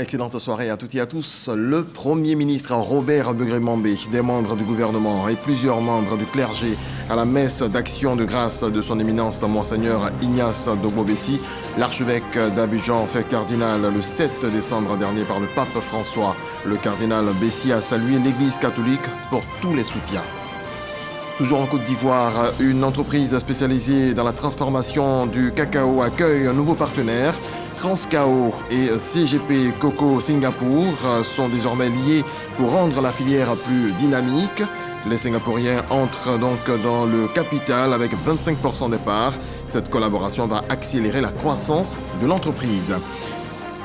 Excellente soirée à toutes et à tous. Le Premier ministre Robert Begré-Mambé, des membres du gouvernement et plusieurs membres du clergé à la messe d'action de grâce de son éminence Monseigneur Ignace Dogbo-Bessi, l'archevêque d'Abidjan fait cardinal le 7 décembre dernier par le pape François. Le cardinal Bessi a salué l'Église catholique pour tous les soutiens. Toujours en Côte d'Ivoire, une entreprise spécialisée dans la transformation du cacao accueille un nouveau partenaire. Transcao et CGP Coco Singapour sont désormais liés pour rendre la filière plus dynamique. Les Singapouriens entrent donc dans le capital avec 25% des parts. Cette collaboration va accélérer la croissance de l'entreprise.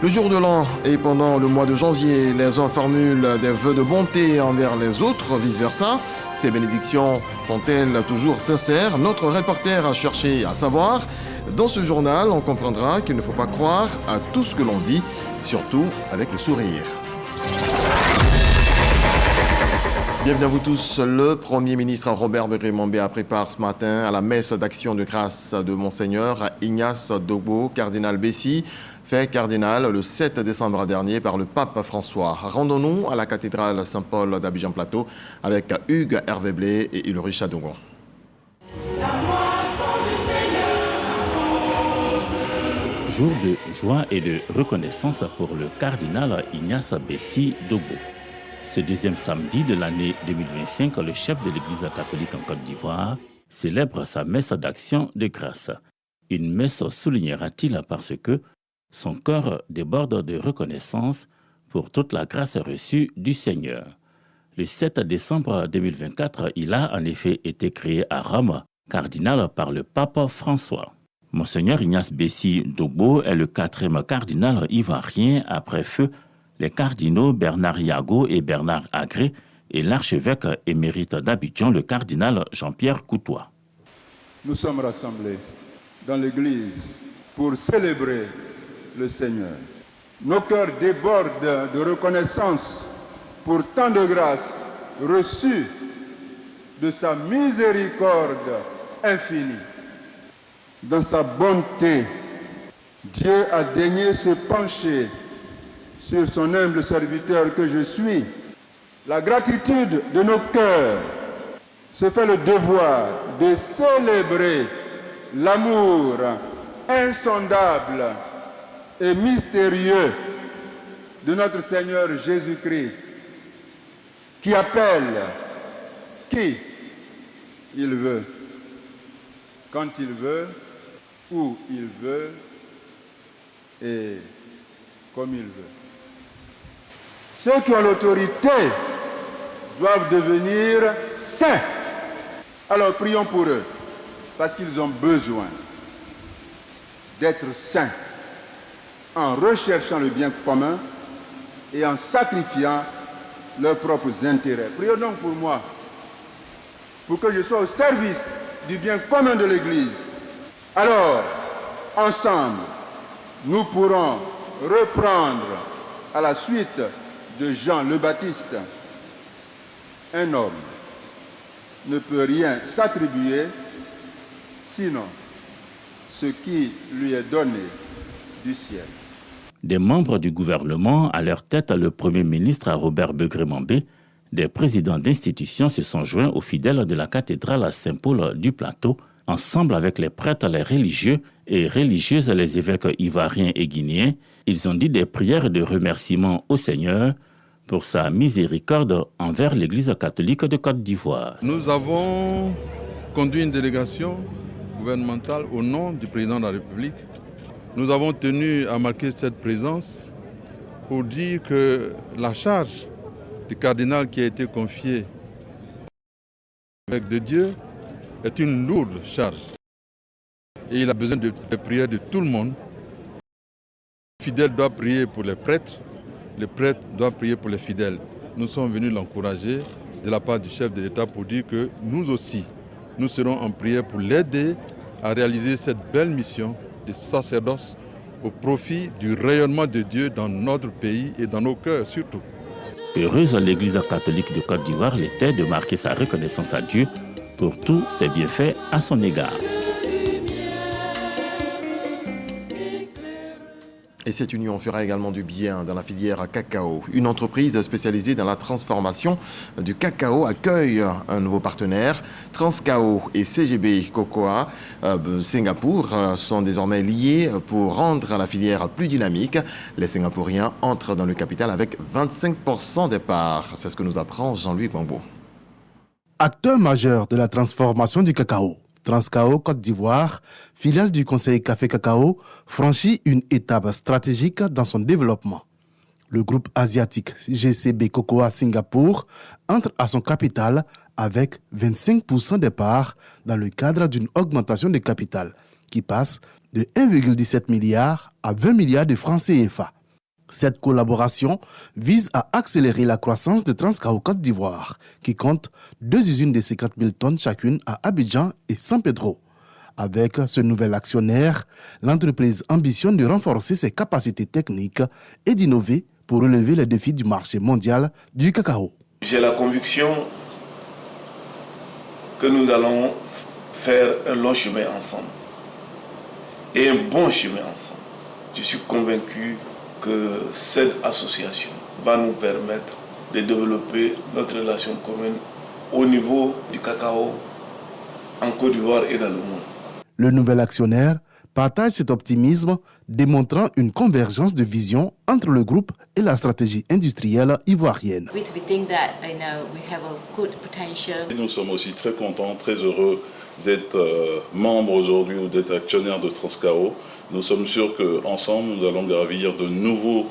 Le jour de l'an et pendant le mois de janvier, les uns formulent des vœux de bonté envers les autres, vice-versa. Ces bénédictions sont-elles toujours sincères? Notre reporter a cherché à savoir. Dans ce journal, on comprendra qu'il ne faut pas croire à tout ce que l'on dit, surtout avec le sourire. Bienvenue à vous tous. Le Premier ministre Robert Begré-Mambé a pris part ce matin à la messe d'action de grâce de Monseigneur Ignace Dogbo, cardinal Bessi, fait cardinal le 7 décembre dernier par le pape François. Rendons-nous à la cathédrale Saint-Paul d'Abidjan-Plateau avec Hugues Hervé-Blé et Ulrich Chadongon. Jour de joie et de reconnaissance pour le cardinal Ignace Bessi Dogbo. Ce deuxième samedi de l'année 2025, le chef de l'Église catholique en Côte d'Ivoire célèbre sa messe d'action de grâce. Une messe soulignera-t-il parce que son cœur déborde de reconnaissance pour toute la grâce reçue du Seigneur. Le 7 décembre 2024, il a en effet été créé à Rome, cardinal par le pape François. Monseigneur Ignace Bessi Dogbo est le 4e cardinal ivoirien après feu les cardinaux Bernard Yago et Bernard Agré et l'archevêque émérite d'Abidjan, le cardinal Jean-Pierre Coutois. Nous sommes rassemblés dans l'église pour célébrer le Seigneur. Nos cœurs débordent de reconnaissance pour tant de grâces reçues de sa miséricorde infinie. Dans sa bonté, Dieu a daigné se pencher sur son humble serviteur que je suis. La gratitude de nos cœurs se fait le devoir de célébrer l'amour insondable et mystérieux de notre Seigneur Jésus-Christ, qui appelle qui il veut, quand il veut, où il veut et comme il veut. Ceux qui ont l'autorité doivent devenir saints. Alors prions pour eux, parce qu'ils ont besoin d'être saints en recherchant le bien commun et en sacrifiant leurs propres intérêts. Prions donc pour moi, pour que je sois au service du bien commun de l'Église. Alors, ensemble, nous pourrons reprendre à la suite de Jean le Baptiste. Un homme ne peut rien s'attribuer sinon ce qui lui est donné du ciel. Des membres du gouvernement, à leur tête le Premier ministre Robert Begré-Mambé, des présidents d'institutions se sont joints aux fidèles de la cathédrale Saint-Paul du Plateau, ensemble avec les prêtres, les religieux et religieuses, les évêques ivoiriens et guinéens. Ils ont dit des prières de remerciement au Seigneur pour sa miséricorde envers l'Église catholique de Côte d'Ivoire. Nous avons conduit une délégation gouvernementale au nom du président de la République. Nous avons tenu à marquer cette présence pour dire que la charge du cardinal qui a été confiée avec de Dieu est une lourde charge. Et il a besoin de prières de tout le monde. Les fidèles doivent prier pour les prêtres doivent prier pour les fidèles. Nous sommes venus l'encourager de la part du chef de l'État pour dire que nous aussi, nous serons en prière pour l'aider à réaliser cette belle mission de sacerdoce au profit du rayonnement de Dieu dans notre pays et dans nos cœurs surtout. Heureuse l'Église catholique de Côte d'Ivoire l'était de marquer sa reconnaissance à Dieu pour tous ses bienfaits à son égard. Et cette union fera également du bien dans la filière cacao. Une entreprise spécialisée dans la transformation du cacao accueille un nouveau partenaire. Transcao et CGB Cocoa Singapour sont désormais liés pour rendre la filière plus dynamique. Les Singapouriens entrent dans le capital avec 25% des parts. C'est ce que nous apprend Jean-Louis Gbangbo. Acteur majeur de la transformation du cacao, Transcao Côte d'Ivoire, filiale du Conseil Café Cacao, franchit une étape stratégique dans son développement. Le groupe asiatique GCB Cocoa Singapour entre à son capital avec 25% des parts dans le cadre d'une augmentation de capital qui passe de 1,17 milliard à 20 milliards de francs CFA. Cette collaboration vise à accélérer la croissance de Transcao Côte d'Ivoire, qui compte 2 usines de 50 000 tonnes chacune à Abidjan et San Pedro. Avec ce nouvel actionnaire, l'entreprise ambitionne de renforcer ses capacités techniques et d'innover pour relever les défis du marché mondial du cacao. J'ai la conviction que nous allons faire un long chemin ensemble et un bon chemin ensemble. Je suis convaincu que cette association va nous permettre de développer notre relation commune au niveau du cacao en Côte d'Ivoire et dans le monde. Le nouvel actionnaire partage cet optimisme, démontrant une convergence de vision entre le groupe et la stratégie industrielle ivoirienne. Nous sommes aussi très contents, très heureux d'être membres aujourd'hui ou d'être actionnaires de Transcao. Nous sommes sûrs qu'ensemble, nous allons gravir de nouveaux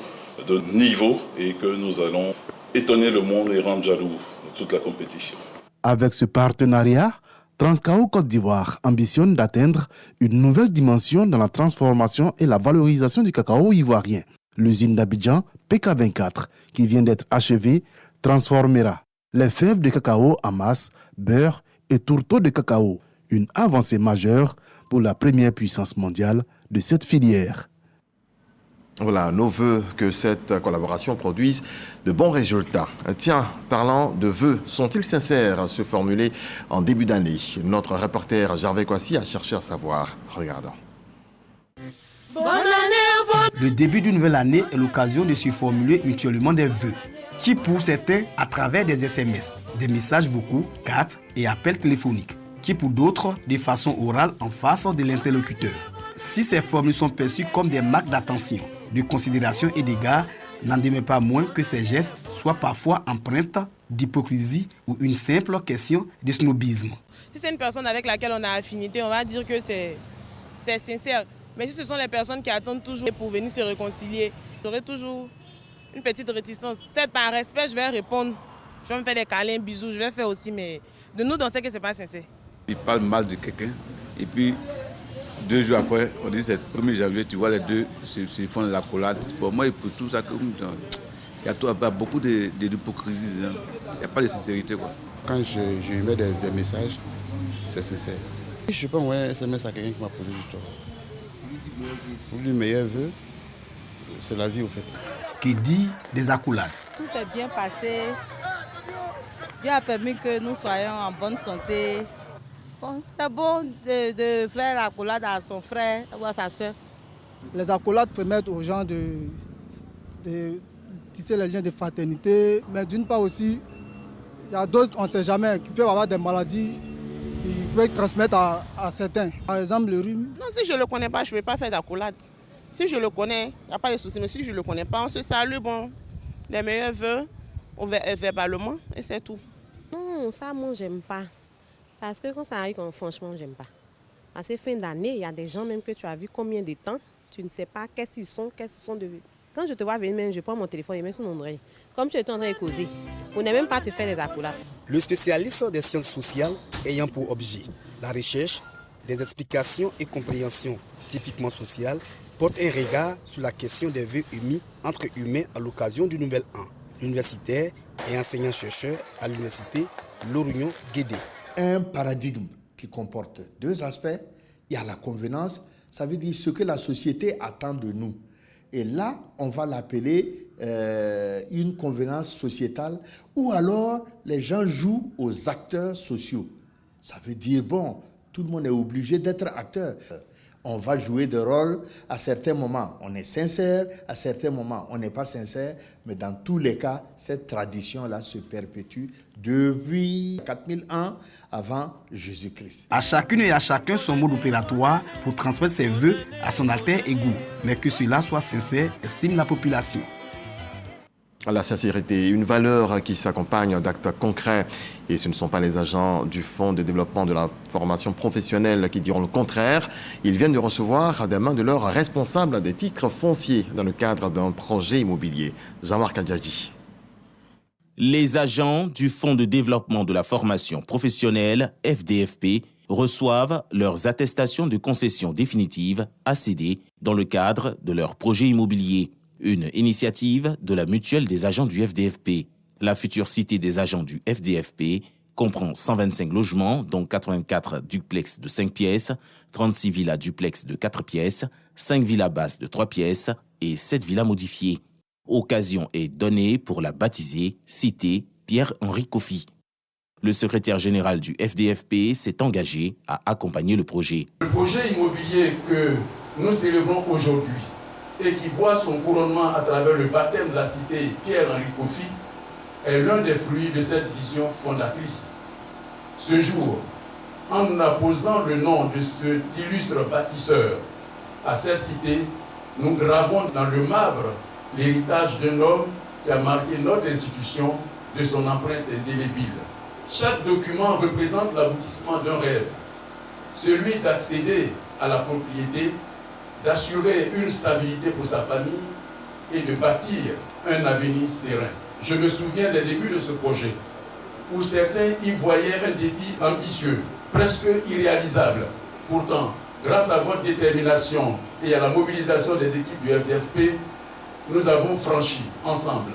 niveaux et que nous allons étonner le monde et rendre jaloux toute la compétition. Avec ce partenariat, Transcao Côte d'Ivoire ambitionne d'atteindre une nouvelle dimension dans la transformation et la valorisation du cacao ivoirien. L'usine d'Abidjan, PK24, qui vient d'être achevée, transformera les fèves de cacao en masse, beurre et tourteaux de cacao, une avancée majeure pour la première puissance mondiale de cette filière. Voilà, nos voeux que cette collaboration produise de bons résultats. Tiens, parlant de vœux, sont-ils sincères à se formuler en début d'année? Notre reporter Gervais Kwasi a cherché à savoir. Regardons. Le début d'une nouvelle année est l'occasion de se formuler mutuellement des vœux, qui pour certains à travers des SMS, des messages vocaux, cartes et appels téléphoniques, qui pour d'autres de façon orale en face de l'interlocuteur. Si ces formules sont perçues comme des marques d'attention, de considération et d'égard, n'en demeure pas moins que ces gestes soient parfois empreintes d'hypocrisie ou une simple question de snobisme. Si c'est une personne avec laquelle on a affinité, on va dire que c'est sincère. Mais si ce sont les personnes qui attendent toujours pour venir se réconcilier, j'aurai toujours une petite réticence. Certes, par respect, je vais répondre. Je vais me faire des câlins, bisous, je vais faire aussi, mais de nous, on sait que ce n'est pas sincère. Il parle mal de quelqu'un et puis 2 jours après, on dit c'est le 1er janvier, tu vois les deux se font de la collade. Pour moi, pour tout ça, il y a beaucoup d'hypocrisie, il n'y a pas de sincérité. Quoi. Quand je mets des messages, c'est sincère. Je peux envoyer un SMS à quelqu'un qui m'a posé du tort. Pour lui, meilleur vœu, c'est la vie au fait. Qui dit des accolades. Tout s'est bien passé. Dieu a permis que nous soyons en bonne santé. Bon, c'est bon de faire l'accolade à son frère ou à sa soeur. Les accolades permettent aux gens de tisser les liens de fraternité. Mais d'une part aussi, il y a d'autres, on ne sait jamais, qui peuvent avoir des maladies qui peuvent transmettre à certains. Par exemple, le rhume. Non, si je ne le connais pas, je ne peux pas faire d'accolade. Si je le connais, il n'y a pas de souci. Mais si je ne le connais pas, on se salue, bon, les meilleurs vœux, verbalement, et c'est tout. Non, ça, moi, j'aime pas. Parce que quand ça arrive, franchement, j'aime pas. Parce que fin d'année, il y a des gens même que tu as vu combien de temps, tu ne sais pas qu'est-ce qu'ils sont de... Quand je te vois venir, même, je prends mon téléphone et mets sur mon oreille. Comme tu es en train de causer, on n'est même pas te faire des accolades. Le spécialiste des sciences sociales ayant pour objet la recherche, des explications et compréhensions typiquement sociales, porte un regard sur la question des vœux émis entre humains à l'occasion du nouvel an. L'universitaire et enseignant-chercheur à l'université Lorugnon Guédé. Un paradigme qui comporte 2 aspects. Il y a la convenance, ça veut dire ce que la société attend de nous. Et là, on va l'appeler une convenance sociétale, ou alors les gens jouent aux acteurs sociaux. Ça veut dire, bon, tout le monde est obligé d'être acteur. On va jouer des rôles. À certains moments, on est sincère. À certains moments, on n'est pas sincère. Mais dans tous les cas, cette tradition-là se perpétue depuis 4000 ans avant Jésus-Christ. À chacune et à chacun son mode opératoire pour transmettre ses vœux à son alter ego. Mais que cela soit sincère, estime la population. La sincérité, une valeur qui s'accompagne d'actes concrets. Et ce ne sont pas les agents du Fonds de développement de la formation professionnelle qui diront le contraire. Ils viennent de recevoir des mains de leurs responsables des titres fonciers dans le cadre d'un projet immobilier. Jean-Marc Adjadji. Les agents du Fonds de développement de la formation professionnelle, FDFP, reçoivent leurs attestations de concession définitive, ACD, dans le cadre de leur projet immobilier. Une initiative de la mutuelle des agents du FDFP. La future cité des agents du FDFP comprend 125 logements, dont 84 duplex de 5 pièces, 36 villas duplex de 4 pièces, 5 villas basses de 3 pièces et 7 villas modifiées. Occasion est donnée pour la baptiser cité Pierre-Henri Kofi. Le secrétaire général du FDFP s'est engagé à accompagner le projet. Le projet immobilier que nous célébrons aujourd'hui et qui voit son couronnement à travers le baptême de la cité Pierre-Henri Kofi est l'un des fruits de cette vision fondatrice. Ce jour, en apposant le nom de cet illustre bâtisseur à cette cité, nous gravons dans le marbre l'héritage d'un homme qui a marqué notre institution de son empreinte indélébile. Chaque document représente l'aboutissement d'un rêve, celui d'accéder à la propriété, d'assurer une stabilité pour sa famille et de bâtir un avenir serein. Je me souviens des débuts de ce projet, où certains y voyaient un défi ambitieux, presque irréalisable. Pourtant, grâce à votre détermination et à la mobilisation des équipes du FDFP, nous avons franchi ensemble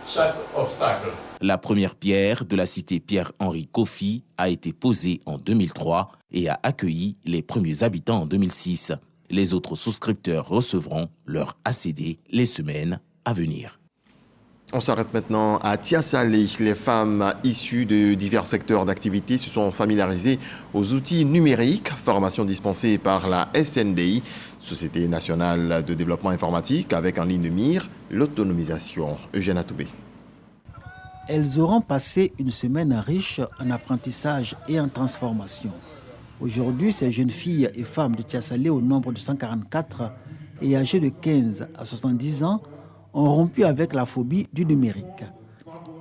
chaque obstacle. La première pierre de la cité Pierre-Henri Kofi a été posée en 2003 et a accueilli les premiers habitants en 2006. Les autres souscripteurs recevront leur ACD les semaines à venir. On s'arrête maintenant à Tiasalé. Les femmes issues de divers secteurs d'activité se sont familiarisées aux outils numériques, formation dispensée par la SNDI, Société nationale de développement informatique, avec en ligne de mire l'autonomisation. Eugène Atoubé. Elles auront passé une semaine riche en apprentissage et en transformation. Aujourd'hui, ces jeunes filles et femmes de Tiasalé, au nombre de 144 et âgées de 15 à 70 ans, ont rompu avec la phobie du numérique.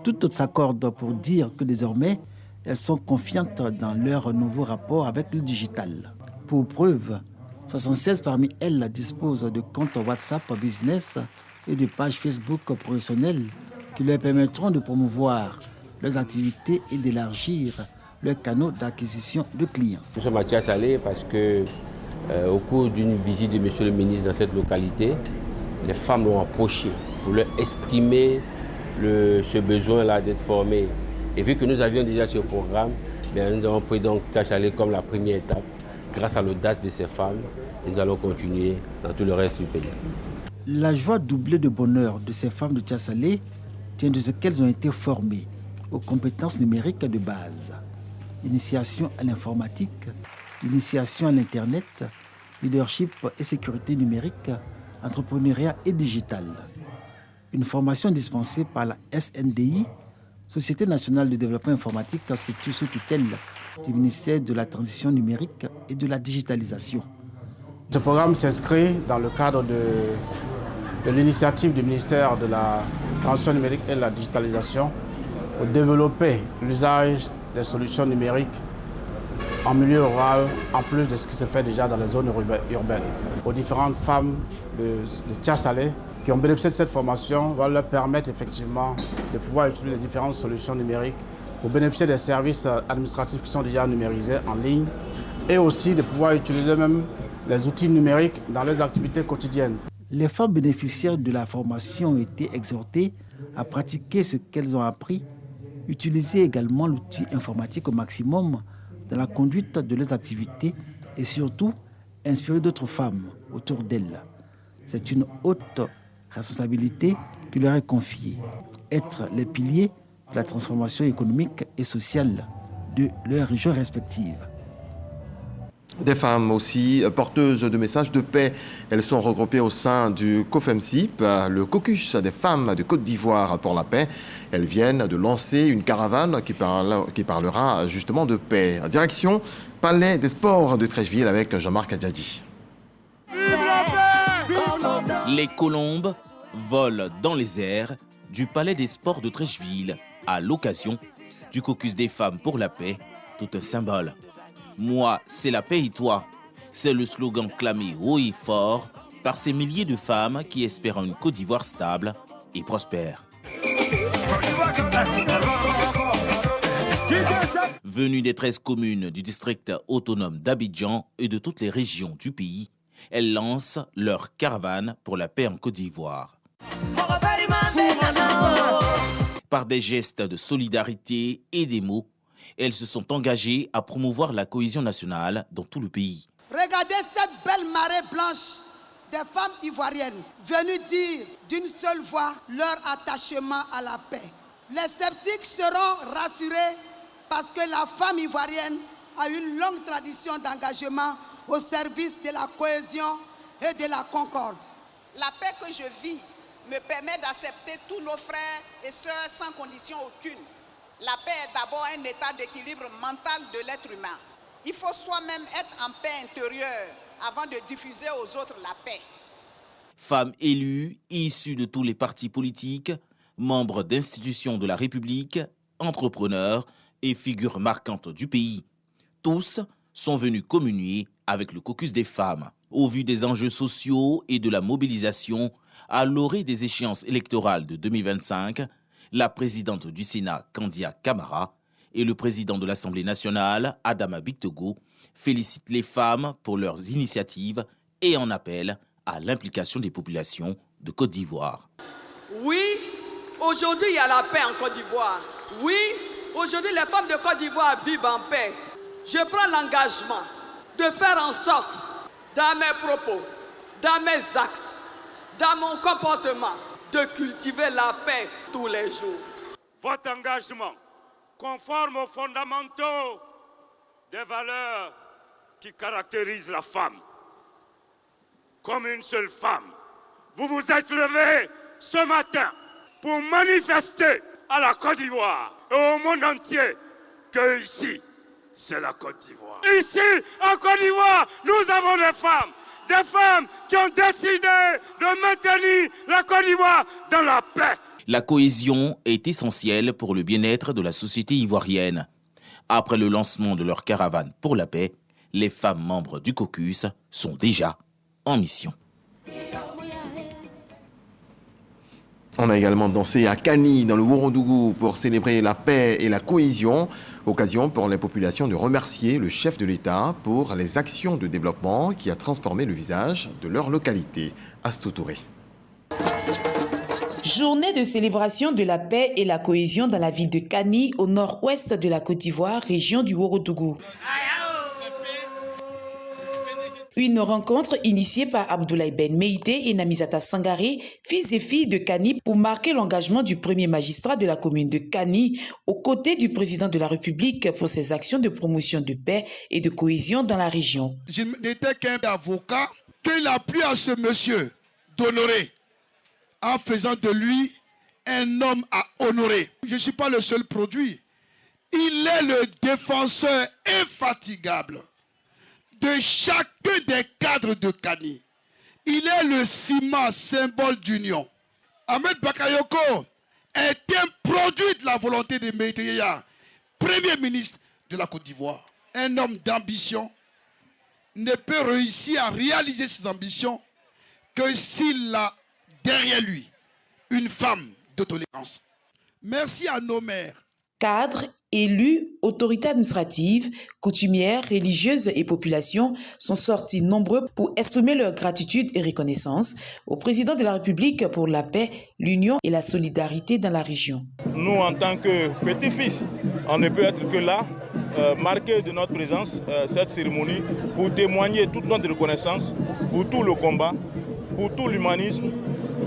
Toutes s'accordent pour dire que désormais, elles sont confiantes dans leur nouveau rapport avec le digital. Pour preuve, 76 parmi elles disposent de comptes WhatsApp business et de pages Facebook professionnelles qui leur permettront de promouvoir leurs activités et d'élargir leurs canaux d'acquisition de clients. Nous sommes à Tiasalé parce que, au cours d'une visite de M. le ministre dans cette localité, les femmes l'ont approché pour leur exprimer ce besoin-là d'être formées. Et vu que nous avions déjà ce programme, nous avons pris donc Tiasalé comme la première étape. Grâce à l'audace de ces femmes, et nous allons continuer dans tout le reste du pays. La joie doublée de bonheur de ces femmes de Tiasalé tient de ce qu'elles ont été formées aux compétences numériques de base. Initiation à l'informatique, initiation à l'Internet, leadership et sécurité numérique, entrepreneuriat et digital. Une formation dispensée par la SNDI, Société nationale de développement informatique, structure sous tutelle du ministère de la Transition numérique et de la digitalisation. Ce programme s'inscrit dans le cadre de l'initiative du ministère de la Transition numérique et de la digitalisation pour développer l'usage des solutions numériques en milieu rural, en plus de ce qui se fait déjà dans les zones urbaines. Aux différentes femmes de Tiasalé qui ont bénéficié de cette formation, va leur permettre effectivement de pouvoir utiliser les différentes solutions numériques pour bénéficier des services administratifs qui sont déjà numérisés en ligne et aussi de pouvoir utiliser même les outils numériques dans leurs activités quotidiennes. Les femmes bénéficiaires de la formation ont été exhortées à pratiquer ce qu'elles ont appris, utiliser également l'outil informatique au maximum dans la conduite de leurs activités et surtout inspirer d'autres femmes autour d'elles. C'est une haute responsabilité qui leur est confiée, être les piliers de la transformation économique et sociale de leurs régions respectives. Des femmes aussi porteuses de messages de paix. Elles sont regroupées au sein du COFEMSIP, le caucus des femmes de Côte d'Ivoire pour la paix. Elles viennent de lancer une caravane qui parlera justement de paix. Direction Palais des Sports de Treichville avec Jean-Marc Adjadji. Les colombes volent dans les airs du Palais des Sports de Treichville à l'occasion du caucus des femmes pour la paix, tout un symbole. Moi, c'est la paix et toi. C'est le slogan clamé haut et fort par ces milliers de femmes qui espèrent une Côte d'Ivoire stable et prospère. Venues des 13 communes du district autonome d'Abidjan et de toutes les régions du pays, elles lancent leur caravane pour la paix en Côte d'Ivoire. Par des gestes de solidarité et des mots, elles se sont engagées à promouvoir la cohésion nationale dans tout le pays. Regardez cette belle marée blanche des femmes ivoiriennes venues dire d'une seule voix leur attachement à la paix. Les sceptiques seront rassurés parce que la femme ivoirienne a une longue tradition d'engagement au service de la cohésion et de la concorde. La paix que je vis me permet d'accepter tous nos frères et sœurs sans condition aucune. La paix est d'abord un état d'équilibre mental de l'être humain. Il faut soi-même être en paix intérieure avant de diffuser aux autres la paix. Femmes élues, issues de tous les partis politiques, membres d'institutions de la République, entrepreneurs et figures marquantes du pays. Tous sont venus communier avec le caucus des femmes. Au vu des enjeux sociaux et de la mobilisation à l'orée des échéances électorales de 2025, la présidente du Sénat, Kandia Camara, et le président de l'Assemblée nationale, Adama Bictogo, félicitent les femmes pour leurs initiatives et en appellent à l'implication des populations de Côte d'Ivoire. Oui, aujourd'hui il y a la paix en Côte d'Ivoire. Oui, aujourd'hui les femmes de Côte d'Ivoire vivent en paix. Je prends l'engagement de faire en sorte, dans mes propos, dans mes actes, dans mon comportement, de cultiver la paix tous les jours. Votre engagement, conforme aux fondamentaux des valeurs qui caractérisent la femme, comme une seule femme, vous vous êtes levé ce matin pour manifester à la Côte d'Ivoire et au monde entier que ici, c'est la Côte d'Ivoire. Ici, en Côte d'Ivoire, nous avons des femmes qui ont décidé de maintenir la Côte d'Ivoire dans la paix. La cohésion est essentielle pour le bien-être de la société ivoirienne. Après le lancement de leur caravane pour la paix, les femmes membres du caucus sont déjà en mission. On a également dansé à Kani, dans le Ourodougou, pour célébrer la paix et la cohésion. Occasion pour les populations de remercier le chef de l'État pour les actions de développement qui a transformé le visage de leur localité. Astou Touré. Journée de célébration de la paix et la cohésion dans la ville de Kani, au nord-ouest de la Côte d'Ivoire, région du Ourodougou. Une rencontre initiée par Abdoulaye Ben Meïté et Namizata Sangaré, fils et filles de Kani, pour marquer l'engagement du premier magistrat de la commune de Kani, aux côtés du président de la République pour ses actions de promotion de paix et de cohésion dans la région. Je n'étais qu'un avocat, qu'il a plu à ce monsieur d'honorer, en faisant de lui un homme à honorer. Je ne suis pas le seul produit. Il est le défenseur infatigable de chacun des cadres de Kani. Il est le ciment, symbole d'union. Ahmed Bakayoko est un produit de la volonté de Meïté Yaya, Premier ministre de la Côte d'Ivoire. Un homme d'ambition ne peut réussir à réaliser ses ambitions que s'il a derrière lui une femme de tolérance. Merci à nos mères. Cadres, élus, autorités administratives, coutumières, religieuses et populations sont sortis nombreux pour exprimer leur gratitude et reconnaissance au président de la République pour la paix, l'union et la solidarité dans la région. Nous, en tant que petits-fils, on ne peut être que là, marquer de notre présence cette cérémonie pour témoigner toute notre reconnaissance pour tout le combat, pour tout l'humanisme,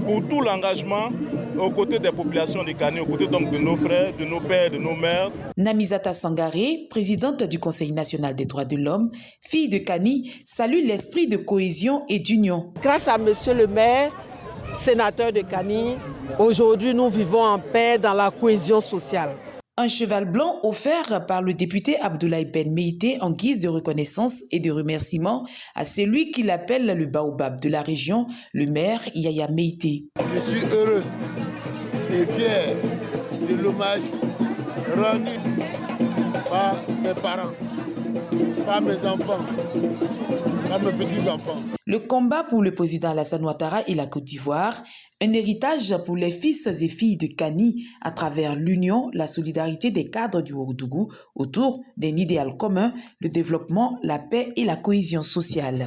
pour tout l'engagement aux côtés des populations de Kani, aux côtés donc de nos frères, de nos pères, de nos mères. Namizata Sangaré, présidente du Conseil national des droits de l'homme, fille de Kani, salue l'esprit de cohésion et d'union. Grâce à monsieur le maire, sénateur de Kani, aujourd'hui nous vivons en paix dans la cohésion sociale. Un cheval blanc offert par le député Abdoulaye Ben Meïté en guise de reconnaissance et de remerciement à celui qu'il appelle le baobab de la région, le maire Yaya Meïté. Je suis heureux et fier de l'hommage rendu par mes parents, par mes enfants, par mes petits-enfants. Le combat pour le président Alassane Ouattara et la Côte d'Ivoire, un héritage pour les fils et filles de Kani à travers l'union, la solidarité des cadres du Ouagadougou autour d'un idéal commun, le développement, la paix et la cohésion sociale.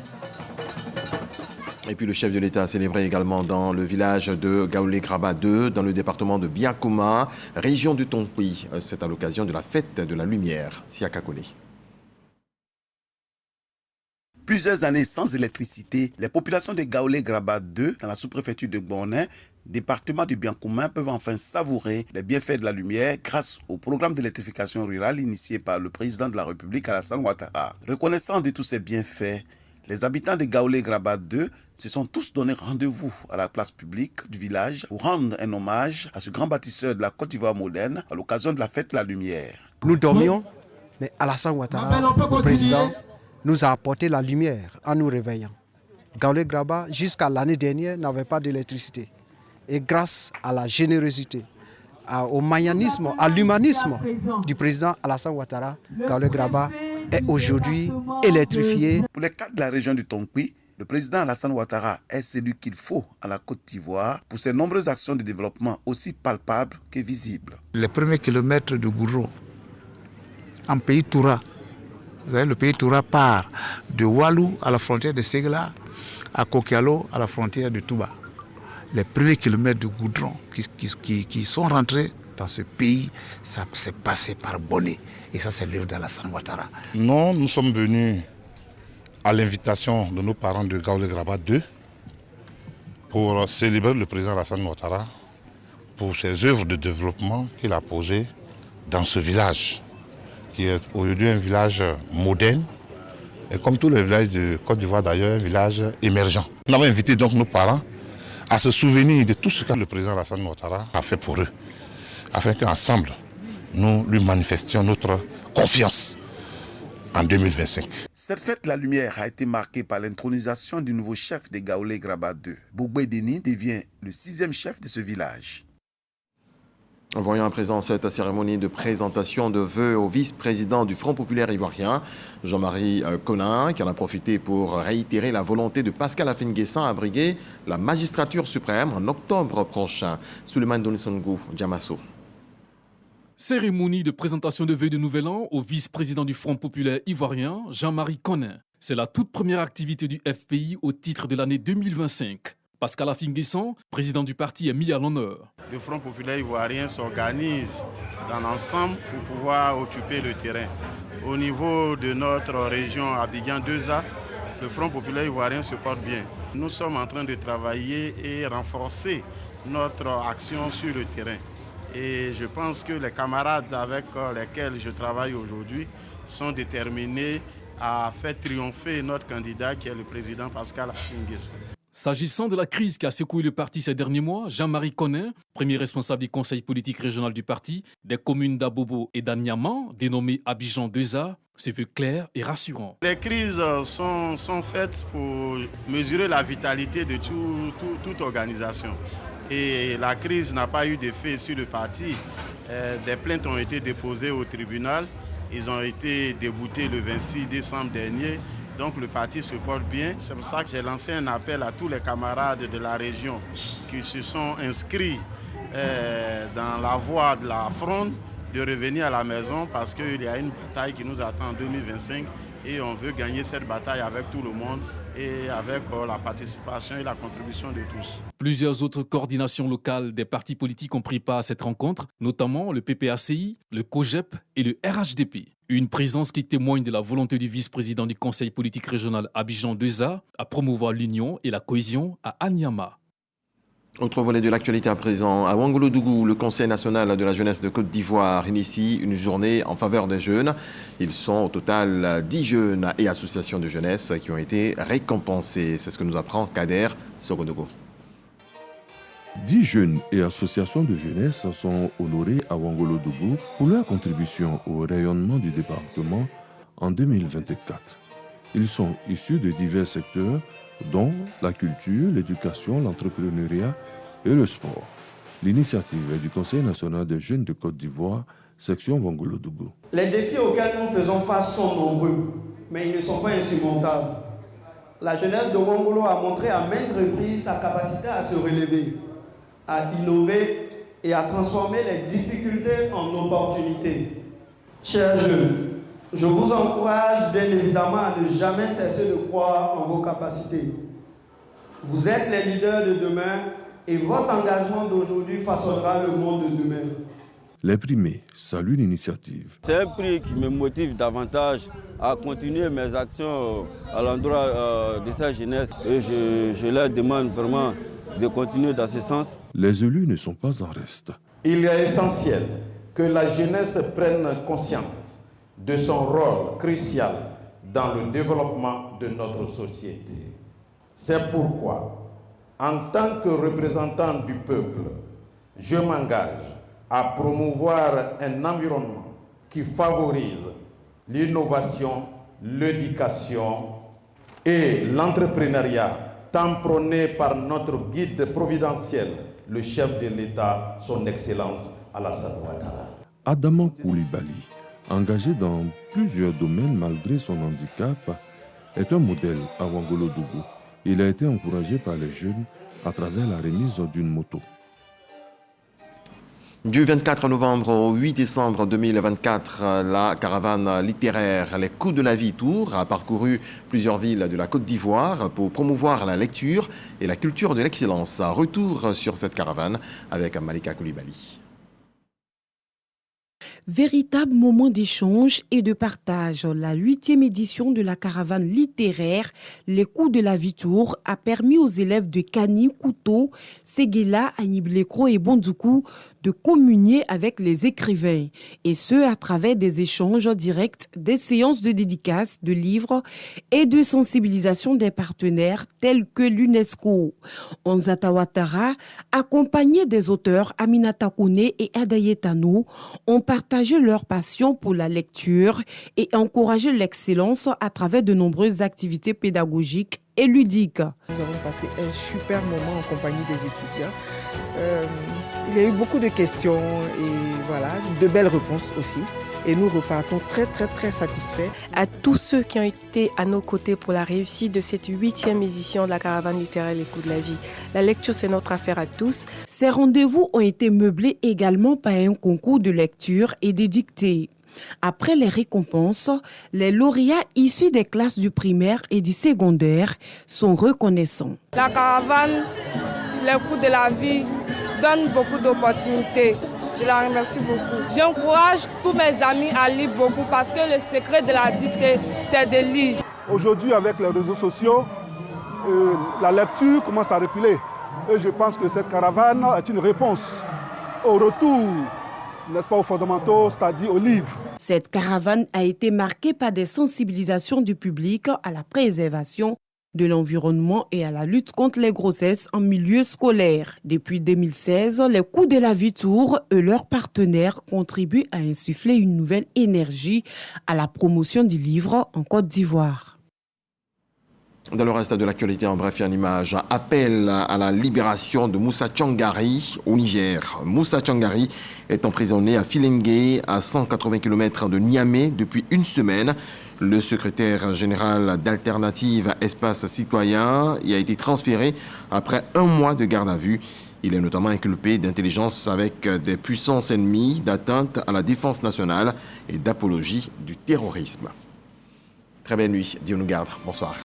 Et puis le chef de l'État a célébré également dans le village de Gaolé-Graba 2, dans le département de Biakoma, région du Tonkwi. C'est à l'occasion de la fête de la lumière. Siaka Kone. Plusieurs années sans électricité, les populations de Gaolé-Graba 2, dans la sous-préfecture de Borné, département du Biakoma, peuvent enfin savourer les bienfaits de la lumière grâce au programme d'électrification rurale initié par le président de la République, Alassane Ouattara. Reconnaissant de tous ces bienfaits, les habitants de Gaolé-Graba 2 se sont tous donné rendez-vous à la place publique du village pour rendre un hommage à ce grand bâtisseur de la Côte d'Ivoire moderne à l'occasion de la fête de la lumière. Nous dormions, mais Alassane Ouattara, le président, nous a apporté la lumière en nous réveillant. Gaolé-Graba, jusqu'à l'année dernière, n'avait pas d'électricité. Et grâce à la générosité, au mayanisme, à l'humanisme du président Alassane Ouattara, Gaolé-Graba est aujourd'hui électrifié. Pour les cadres de la région du Tonkwi, le président Alassane Ouattara est celui qu'il faut à la Côte d'Ivoire pour ses nombreuses actions de développement aussi palpables que visibles. Les premiers kilomètres de goudron en pays Toura. Vous savez, le pays Toura part de Walou à la frontière de Ségla, à Kokialo à la frontière de Touba. Les premiers kilomètres de goudron qui sont rentrés dans ce pays, ça s'est passé par Bonnet. Et ça, c'est l'œuvre d'Alassane Ouattara. Non, nous sommes venus à l'invitation de nos parents de Gaolé-Graba 2 pour célébrer le président Alassane Ouattara pour ses œuvres de développement qu'il a posées dans ce village, qui est aujourd'hui un village moderne, et comme tous les villages de Côte d'Ivoire d'ailleurs, un village émergent. Nous avons invité donc nos parents à se souvenir de tout ce que le président Alassane Ouattara a fait pour eux, afin qu'ensemble, nous lui manifestions notre confiance en 2025. Cette fête de la lumière a été marquée par l'intronisation du nouveau chef de Gaolé-Graba 2. Bouboué Deni devient le 6e chef de ce village. Voyons à présent cette cérémonie de présentation de vœux au vice-président du Front populaire ivoirien, Jean-Marie Conin, qui en a profité pour réitérer la volonté de Pascal Afenguessan à briguer la magistrature suprême en octobre prochain. Souleymane Donisongou, Diamasso. Cérémonie de présentation de vœux de Nouvel An au vice-président du Front populaire ivoirien, Jean-Marie Conin. C'est la toute première activité du FPI au titre de l'année 2025. Pascal Afenguessan, président du parti, est mis à l'honneur. Le Front populaire ivoirien s'organise dans l'ensemble pour pouvoir occuper le terrain. Au niveau de notre région Abidjan 2A, le Front populaire ivoirien se porte bien. Nous sommes en train de travailler et renforcer notre action sur le terrain. Et je pense que les camarades avec lesquels je travaille aujourd'hui sont déterminés à faire triompher notre candidat qui est le président Pascal Afenguessan. S'agissant de la crise qui a secoué le parti ces derniers mois, Jean-Marie Conin, premier responsable du conseil politique régional du parti, des communes d'Abobo et d'Anyama, dénommé Abidjan 2A, se veut clair et rassurant. Les crises sont faites pour mesurer la vitalité de toute organisation. Et la crise n'a pas eu d'effet sur le parti. Des plaintes ont été déposées au tribunal. Ils ont été déboutés le 26 décembre dernier. Donc le parti se porte bien. C'est pour ça que j'ai lancé un appel à tous les camarades de la région qui se sont inscrits dans la voie de la fronde de revenir à la maison parce qu'il y a une bataille qui nous attend en 2025 et on veut gagner cette bataille avec tout le monde et avec la participation et la contribution de tous. Plusieurs autres coordinations locales des partis politiques ont pris part à cette rencontre, notamment le PPACI, le COGEP et le RHDP. Une présence qui témoigne de la volonté du vice-président du conseil politique régional Abidjan 2A à promouvoir l'union et la cohésion à Anyama. Autre volet de l'actualité à présent, à Ouangolodougou, le Conseil national de la jeunesse de Côte d'Ivoire initie une journée en faveur des jeunes. Ils sont au total 10 jeunes et associations de jeunesse qui ont été récompensés. C'est ce que nous apprend Kader Sogodogo. 10 jeunes et associations de jeunesse sont honorés à Ouangolodougou pour leur contribution au rayonnement du département en 2024. Ils sont issus de divers secteurs, dont la culture, l'éducation, l'entrepreneuriat et le sport. L'initiative est du Conseil national des jeunes de Côte d'Ivoire, section Ouangolodougou. Les défis auxquels nous faisons face sont nombreux, mais ils ne sont pas insurmontables. La jeunesse de Ouangolo a montré à maintes reprises sa capacité à se relever, à innover et à transformer les difficultés en opportunités. Chers jeunes, je vous encourage bien évidemment à ne jamais cesser de croire en vos capacités. Vous êtes les leaders de demain et votre engagement d'aujourd'hui façonnera le monde de demain. Les primés saluent l'initiative. C'est un prix qui me motive davantage à continuer mes actions à l'endroit de cette jeunesse et je leur demande vraiment de continuer dans ce sens. Les élus ne sont pas en reste. Il est essentiel que la jeunesse prenne conscience de son rôle crucial dans le développement de notre société. C'est pourquoi, en tant que représentant du peuple, je m'engage à promouvoir un environnement qui favorise l'innovation, l'éducation et l'entrepreneuriat, tant prôné par notre guide providentiel, le chef de l'État, son Excellence Alassane Ouattara. Adama Koulibaly, engagé dans plusieurs domaines malgré son handicap, est un modèle à Ouangolodougou. Il a été encouragé par les jeunes à travers la remise d'une moto. Du 24 novembre au 8 décembre 2024, la caravane littéraire Les Coups de la Vie Tour a parcouru plusieurs villes de la Côte d'Ivoire pour promouvoir la lecture et la culture de l'excellence. Retour sur cette caravane avec Malika Koulibaly. Véritable moment d'échange et de partage, la 8e édition de la caravane littéraire Les Coups de la Vie Tour a permis aux élèves de Kani, Kouto, Séguéla, Aniblekro et Bondoukou de communier avec les écrivains, et ce à travers des échanges directs, des séances de dédicaces, de livres et de sensibilisation des partenaires tels que l'UNESCO. Onzata Ouattara, accompagné des auteurs Aminata Kone et Adayetano, ont partagé leur passion pour la lecture et encouragé l'excellence à travers de nombreuses activités pédagogiques et ludiques. Nous avons passé un super moment en compagnie des étudiants. Il y a eu beaucoup de questions et voilà, de belles réponses aussi. Et nous repartons très satisfaits. À tous ceux qui ont été à nos côtés pour la réussite de cette 8e édition de la caravane littéraire Les Coups de la Vie. La lecture, c'est notre affaire à tous. Ces rendez-vous ont été meublés également par un concours de lecture et des dictées. Après les récompenses, les lauréats issus des classes du primaire et du secondaire sont reconnaissants. La caravane Les Coups de la Vie donne beaucoup d'opportunités. Je la remercie beaucoup. J'encourage tous mes amis à lire beaucoup parce que le secret de la dictée, c'est de lire. Aujourd'hui, avec les réseaux sociaux, la lecture commence à reculer. Et je pense que cette caravane est une réponse au retour, n'est-ce pas, aux fondamentaux, c'est-à-dire aux livres. Cette caravane a été marquée par des sensibilisations du public à la préservation de l'environnement et à la lutte contre les grossesses en milieu scolaire. Depuis 2016, les Coups de la Vie Tour et leurs partenaires contribuent à insuffler une nouvelle énergie à la promotion du livre en Côte d'Ivoire. Dans le reste de l'actualité, en bref et en image, appel à la libération de Moussa Tchangari au Niger. Moussa Tchangari est emprisonné à Filengue, à 180 km de Niamey, depuis une semaine. Le secrétaire général d'Alternative Espace Citoyen y a été transféré après un mois de garde à vue. Il est notamment inculpé d'intelligence avec des puissances ennemies, d'atteinte à la défense nationale et d'apologie du terrorisme. Très belle nuit, Dieu nous garde. Bonsoir.